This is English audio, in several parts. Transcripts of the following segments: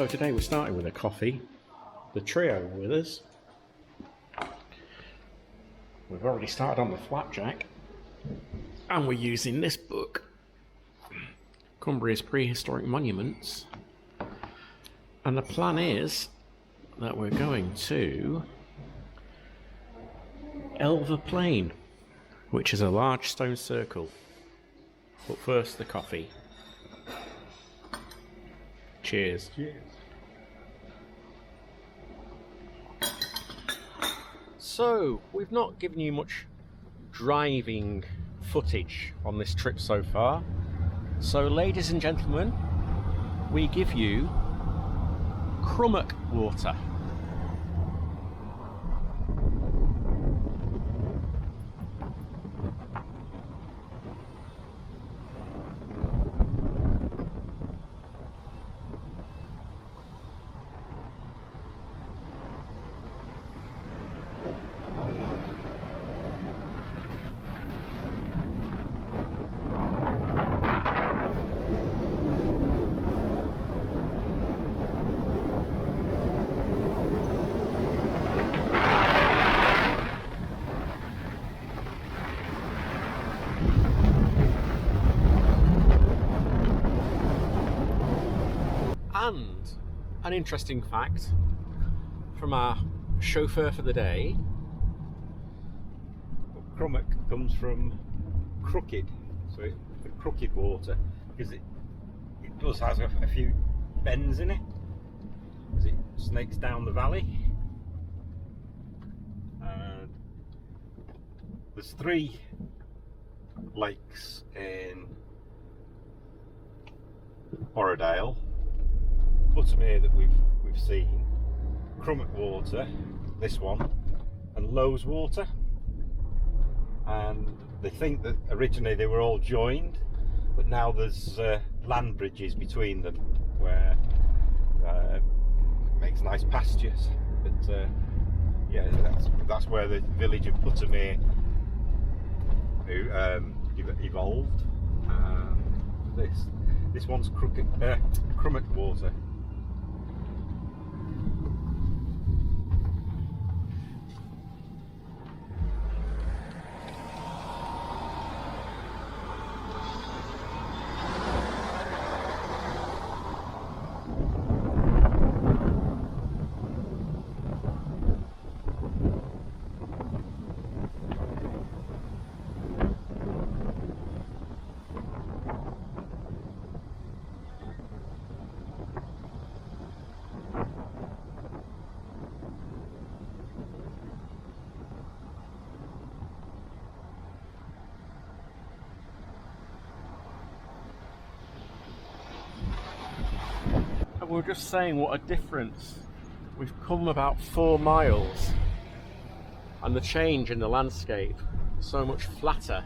So today we're starting with a coffee, the trio with us. We've already started on the flapjack, and we're using this book, Cumbria's Prehistoric Monuments, and the plan is that we're going to Elva Plain, which is a large stone circle. But first, the coffee. Cheers. Cheers. So, we've not given you much driving footage on this trip so far. So, ladies and gentlemen, we give you Cockermouth water. And an interesting fact from our chauffeur for the day. Cockermouth comes from crooked, so the crooked water, because it does have a few bends in it as it snakes down the valley. There's 3 lakes in Borrowdale. Buttermere that we've seen, Cockermouth water, this one, and Lowes water, and they think that originally they were all joined, but now there's land bridges between them where it makes nice pastures. But yeah, that's where the village of Buttermere evolved. This one's Cockermouth water. We were just saying what a difference. We've come about 4 miles and the change in the landscape, so much flatter.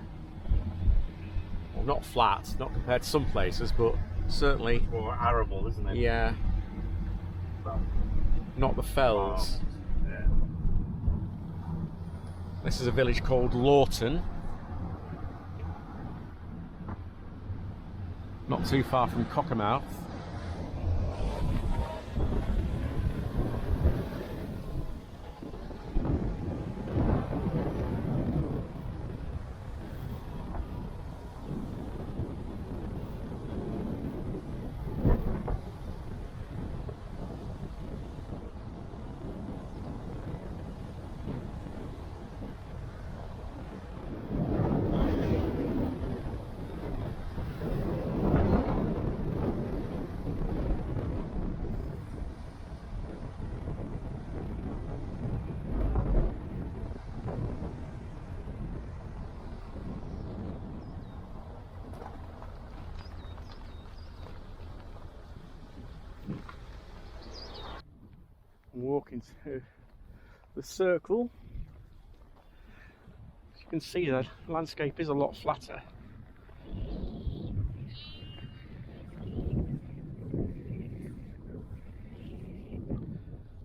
Well, not flat, not compared to some places, but certainly More arable, isn't it? Yeah, Well, not the fells. yeah. This is a village called Lawton, not too far from Cockermouth. Walking through the circle, as you can see, the landscape is a lot flatter.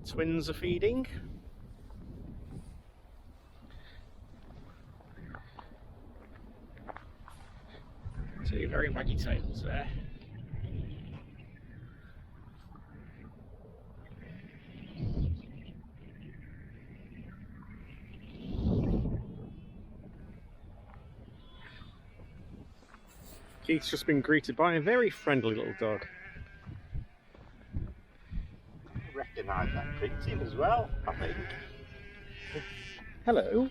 Twins are feeding. 2 very waggy tails there. Keith's just been greeted by a very friendly little dog. I recognise that printing as well, I think. Hello.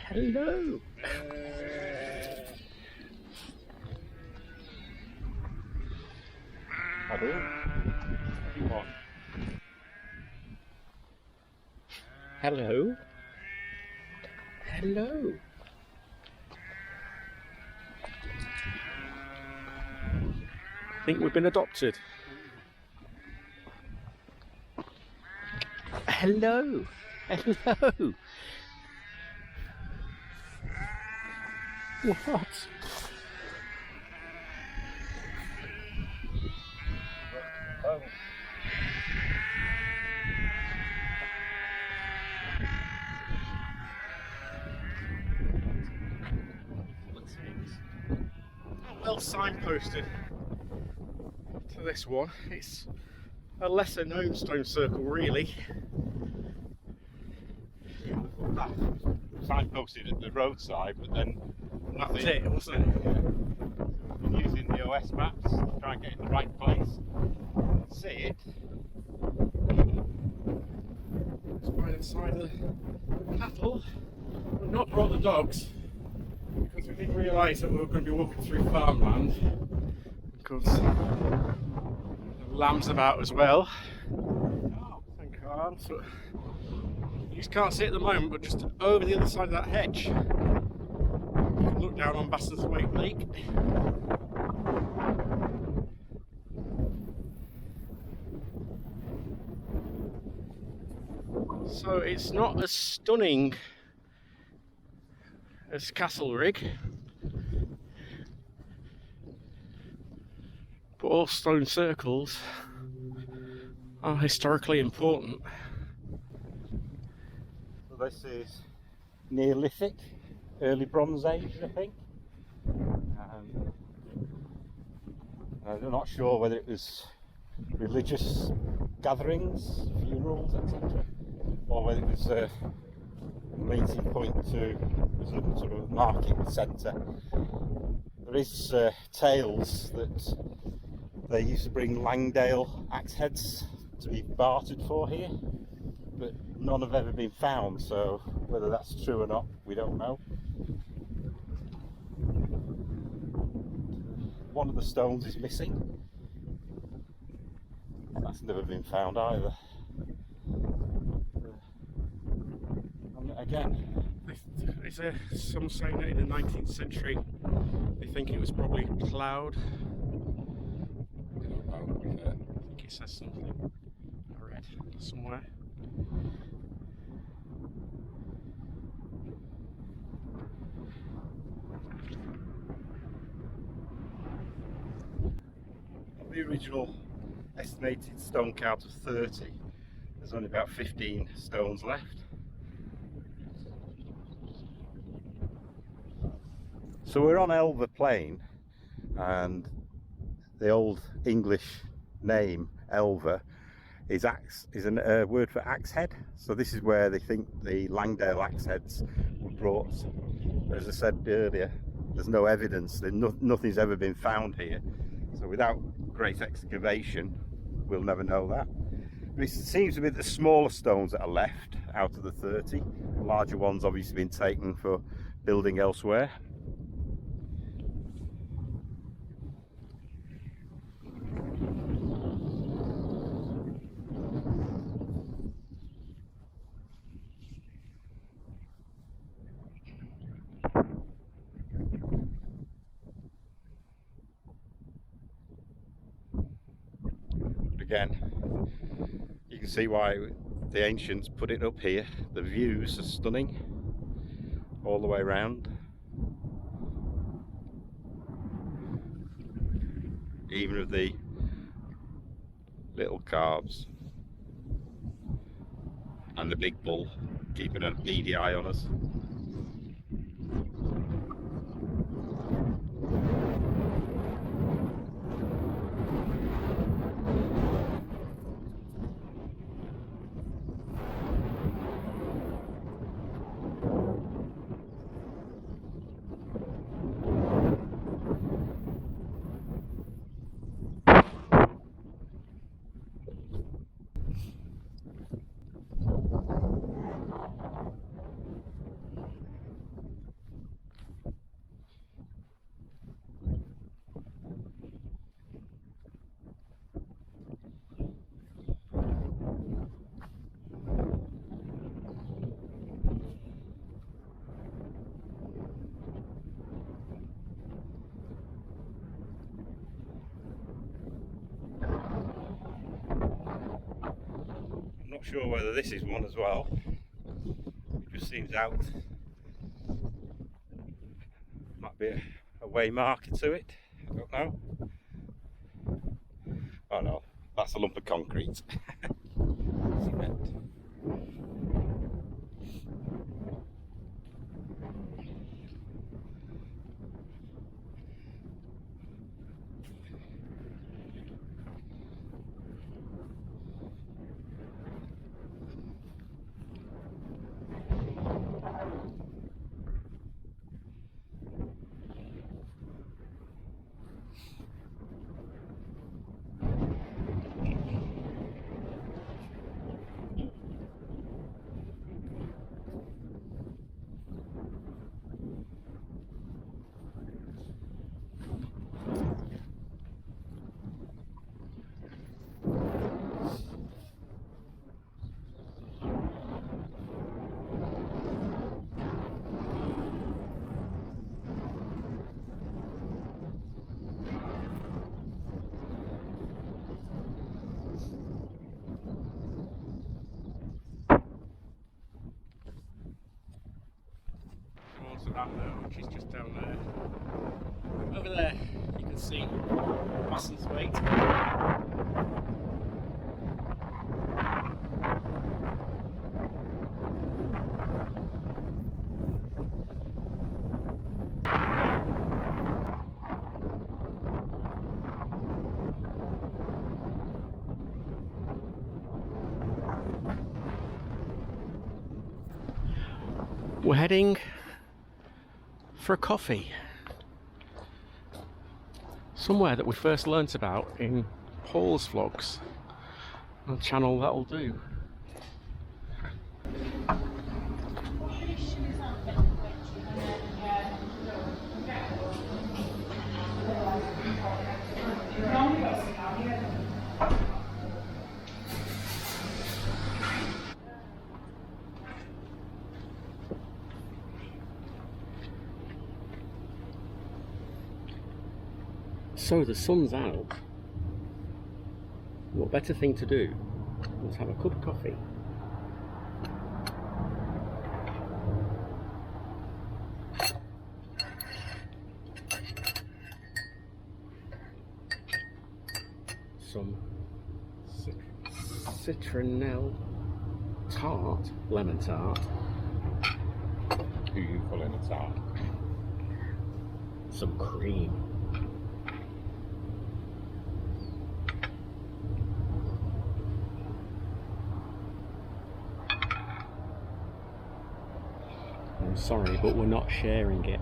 Hello. I do. Come on. Hello. Hello. I think we've been adopted. Hello. Hello. What? Oh. Well signposted to this one. It's a lesser known stone circle, really. Signposted at the roadside, but then That was it, wasn't it? Been using the OS maps to try and get in the right place. See it. It's by the side of the cattle. We've not brought the dogs because we didn't realise that we were going to be walking through farmland. Because the lambs about as well. Oh, thank God. So, you just can't see it at the moment, but just over the other side of that hedge, you can look down on Bassenthwaite Lake. So it's not as stunning as Castlerig, but all stone circles are historically important. So this is Neolithic, early Bronze Age, I think. I'm not sure whether it was religious gatherings, funerals, etc., or whether it was a meeting point to as a sort of market centre. There is tales that they used to bring Langdale axe heads to be bartered for here, but none have ever been found, so whether that's true or not, we don't know. One of the stones is missing. That's never been found either. And again, Some saying that in the 19th century they think it was probably ploughed. I don't know. I think it says something I read somewhere. the original estimated stone count of 30, there's only about 15 stones left. So we're on Elva Plain, and the old English name Elva is a word for axe head. So this is where they think the Langdale axe heads were brought. As I said earlier, there's no evidence, nothing's ever been found here. So without great excavation, we'll never know that. But it seems to be the smaller stones that are left out of the 30. The larger ones obviously been taken for building elsewhere. Again, you can see why the ancients put it up here. The views are stunning all the way around, even of the little calves and the big bull keeping a beady eye on us. not sure whether this is one as well. It just seems out. Might be a way marker to it. I don't know. Oh no, that's a lump of concrete. Cement. To that now, which is just down there. Over there, you can see Bassenthwaite. We're heading for a coffee, somewhere that we first learnt about in Paul's vlogs on channel That'll Do. So the sun's out. What better thing to do than to have a cup of coffee? Some citronelle tart, lemon tart. Who you calling a tart? Some cream. I'm sorry, but we're not sharing it.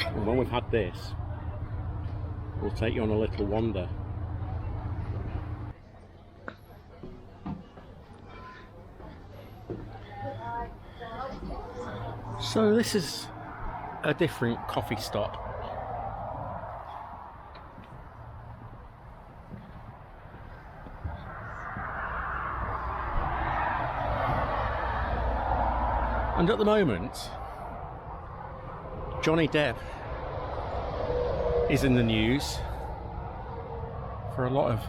And when we've had this, we'll take you on a little wander. So this is a different coffee stop. And at the moment, Johnny Depp is in the news for a lot of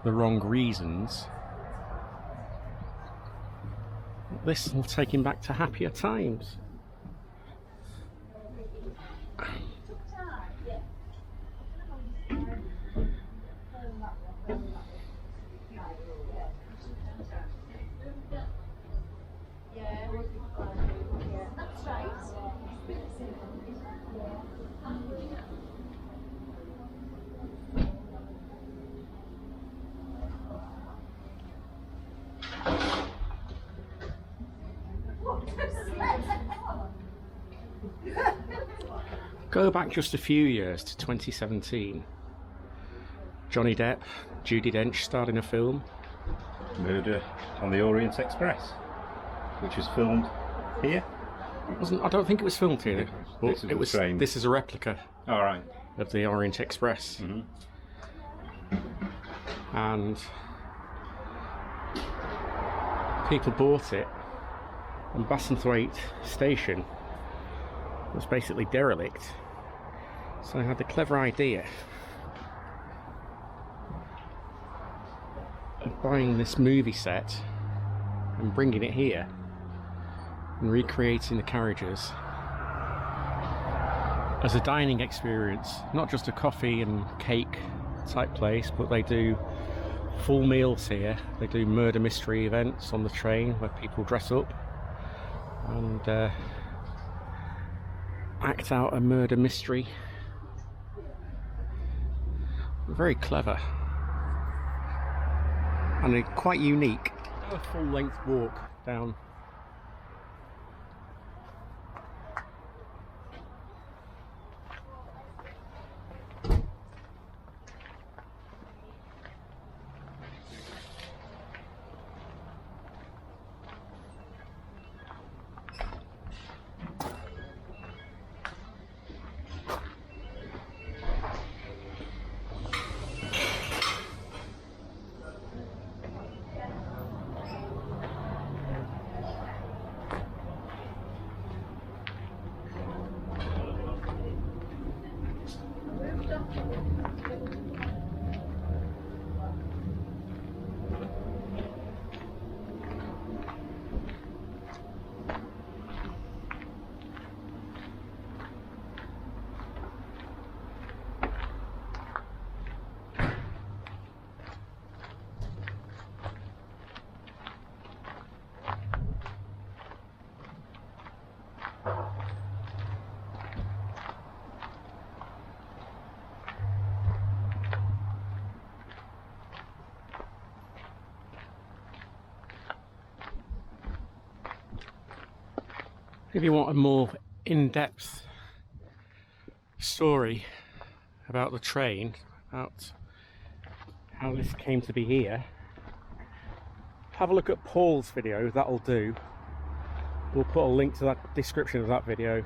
the wrong reasons. This will take him back to happier times. Go back just a few years to 2017. Johnny Depp, Judi Dench starred in a film. Murder on the Orient Express, which was filmed here. I don't think it was filmed here. It was train. This is a replica. All right. Of the Orient Express. Mm-hmm. And people bought it, and Bassenthwaite station was basically derelict. So I had the clever idea of buying this movie set and bringing it here and recreating the carriages as a dining experience, not just a coffee and cake type place, but they do full meals here. They do murder mystery events on the train where people dress up and act out a murder mystery. Very clever and quite unique. A full length walk down. If you want a more in-depth story about the train, about how this came to be here, have a look at Paul's video. That'll do. We'll put a link to that description of that video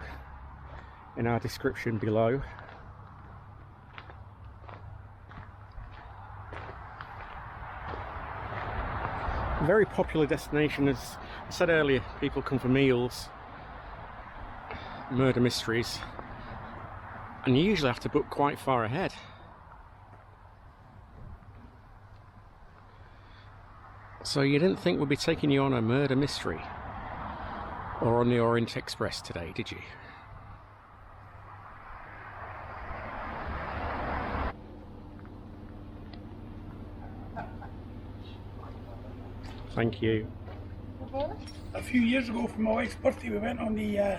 in our description below. A very popular destination, as I said earlier. People come for meals, murder mysteries, and you usually have to book quite far ahead. So you didn't think we'd be taking you on a murder mystery or on the Orient Express today, did you? Thank you. A few years ago for my wife's birthday we went on the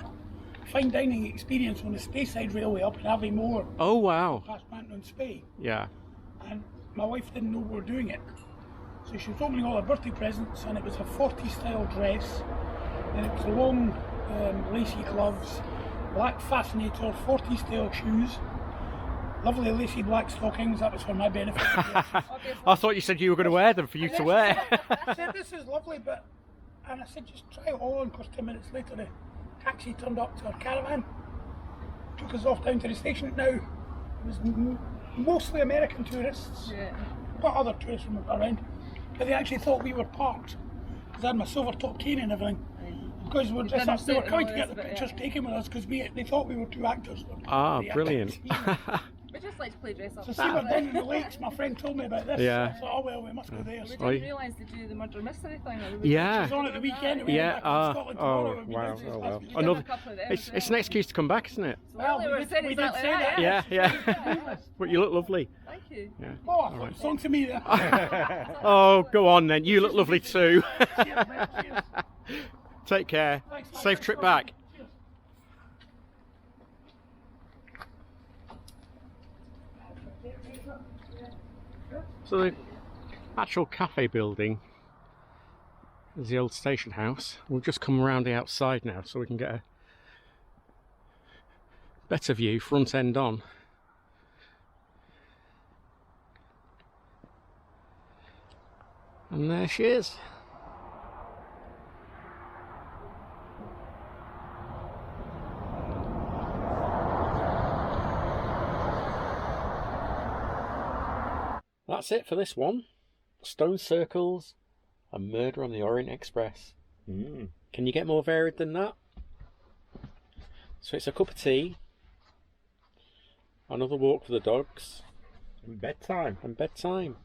fine dining experience on the Speyside Railway up in Aviemore. Oh wow. Past Manton on Spey. Yeah. And my wife didn't know we were doing it. So she was opening all her birthday presents, and it was a 40s style dress, and it was long lacy gloves, black fascinator, 40s style shoes, lovely lacy black stockings. That was for my benefit. I thought you said you were going to wear them for you to wear. I said, this is lovely, but, and I said, just try it all on, because 10 minutes later the taxi turned up to our caravan, took us off down to the station. Now, it was mostly American tourists, but other tourists from around, but they actually thought we were parked, because I had my silver top cane and everything. Because we were dressed up, they were coming to get the pictures taken with us, because they thought we were two actors. Ah, brilliant. We just like to play dress up. So see, we're down in the lakes. My friend told me about this. Yeah. So I thought, oh well, we must go there. We So didn't realise they do the murder mystery thing. Yeah. it's on at the weekend. Yeah. Oh, Oh wow. Oh well. We've done Another. a couple of them, It's an excuse to come back, isn't it? Well, they were saying we did exactly say that. that. Yeah. But you look lovely. Thank you. Yeah. Oh, I thought it was on to me there. Oh, go on then. You look lovely too. Cheers, mate. Cheers. Take care. Thanks, Safe trip back. Cheers. So the actual cafe building is the old station house. We'll just come around the outside now so we can get a better view, front end on. And there she is. That's it for this one. Stone circles A murder on the Orient Express. Mm. Can you get more varied than that? So it's a cup of tea, another walk for the dogs, And bedtime. and bedtime.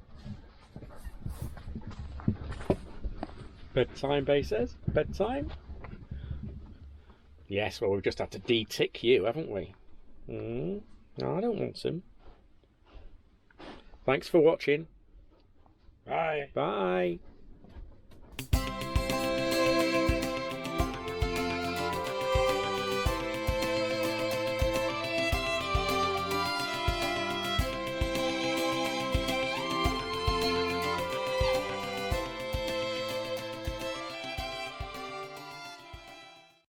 Bedtime, Bay says. Bedtime? Yes, well, we've just had to de-tick you, haven't we? No, I don't want some. Thanks for watching. Bye. Bye.